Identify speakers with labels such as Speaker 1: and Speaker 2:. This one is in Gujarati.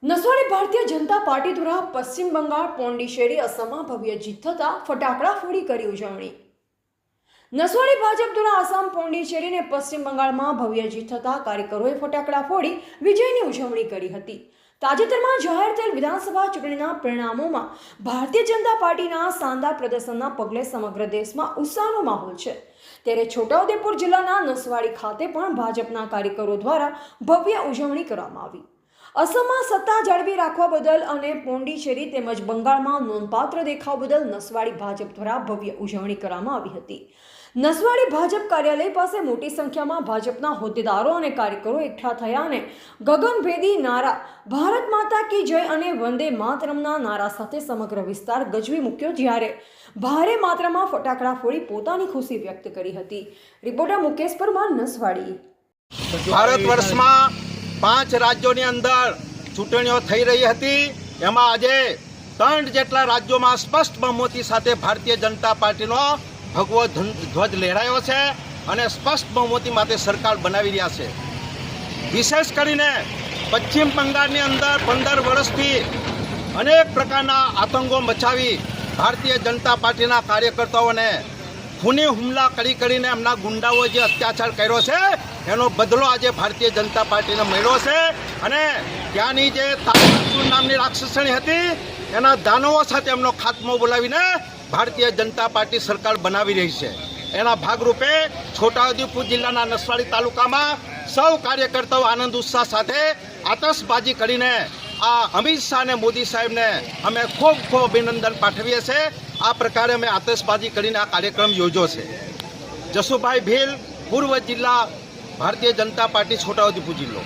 Speaker 1: નસવાડી ભારતીય જનતા પાર્ટી દ્વારા પશ્ચિમ બંગાળ પોંડિચેરી અસમમાં ભવ્ય જીત થતા ફટાકડા ફોડી કરી ઉજવણી। નસવાડી ભાજપ દ્વારા આસામ પોંડિચેરી અને પશ્ચિમ બંગાળમાં ભવ્ય જીત થતા કાર્યકરોએ ફટાકડા ફોડી વિજયની ઉજવણી કરી હતી। તાજેતરમાં જાહેર થયેલ વિધાનસભા ચૂંટણીના પરિણામોમાં ભારતીય જનતા પાર્ટીના શાનદાર પ્રદર્શનના પગલે સમગ્ર દેશમાં ઉત્સાહનો માહોલ છે। ત્યારે છોટાઉદેપુર જિલ્લાના નસવાડી ખાતે પણ ભાજપના કાર્યકરો દ્વારા ભવ્ય ઉજવણી કરવામાં આવી। અસમમાં સત્તા જાળવી રાખવા બદલ અને પોંડિચેરી તેમજ બંગાળમાં નોંધપાત્ર દેખાવ બદલ નસવાડી ભાજપ દ્વારા ભવ્ય ઉજવણી કરવામાં આવી હતી। નસવાડી ભાજપ કાર્યાલય પાસે મોટી સંખ્યામાં ભાજપના હોદ્દેદારો અને કાર્યકરો એકઠા થયા અને ગગનભેદી નારા ભારત માતા કી જય અને વંદે માતરમના નારા સાથે સમગ્ર વિસ્તાર ગજવી મૂક્યો, જ્યારે ભારે માત્રામાં ફટાકડા ફોડી પોતાની ખુશી વ્યક્ત કરી હતી। રિપોર્ટર મુકેશ પરમાર, નસવાડી।
Speaker 2: ભારત વર્ષમાં 5 રાજ્યોની અંદર ચૂંટણીઓ થઈ રહી હતી। એમાં આજે 3 જેટલા રાજ્યોમાં સ્પષ્ટ બહુમતી સાથે ભારતીય જનતા પાર્ટીનો ભગવો ધ્વજ લહેરાયો છે અને સ્પષ્ટ બહુમતી માટે સરકાર બનાવી રહ્યા છે। વિશેષ કરીને પશ્ચિમ બંગાળની અંદર 15 વર્ષથી અનેક પ્રકારના આતંકો મચાવી ભારતીય જનતા પાર્ટીના કાર્યકર્તાઓને ખૂની હુમલા કરીને એમના ગુંડાઓ જે અત્યાચાર કર્યો છે એનો બદલો આજે ભારતીય જનતા પાર્ટીને મળ્યો છે અને ત્યાંની જે તારાસુર નામની રાક્ષસણી હતી એના દાનવો સાથે એમનો ખાત્મો બોલાવીને ભારતીય જનતા પાર્ટી સરકાર બનાવી રહી છે। એના ભાગરૂપે છોટાઉદેપુર જિલ્લાના નસવાડી તાલુકામાં સૌ કાર્યકર્તાઓ આનંદ ઉત્સાહ સાથે આતશબાજી કરીને આ અમિત શાહ અને મોદી સાહેબને અમે ખૂબ ખૂબ અભિનંદન પાઠવીએ છીએ। આ પ્રકારે અમે આતશબાજી કરીને આ કાર્યક્રમ યોજ્યો છે। જસુભાઈ ભીલ, પૂર્વ જિલ્લા ભારતીય જનતા પાર્ટી, છોટાઉદેપુર જિલ્લો।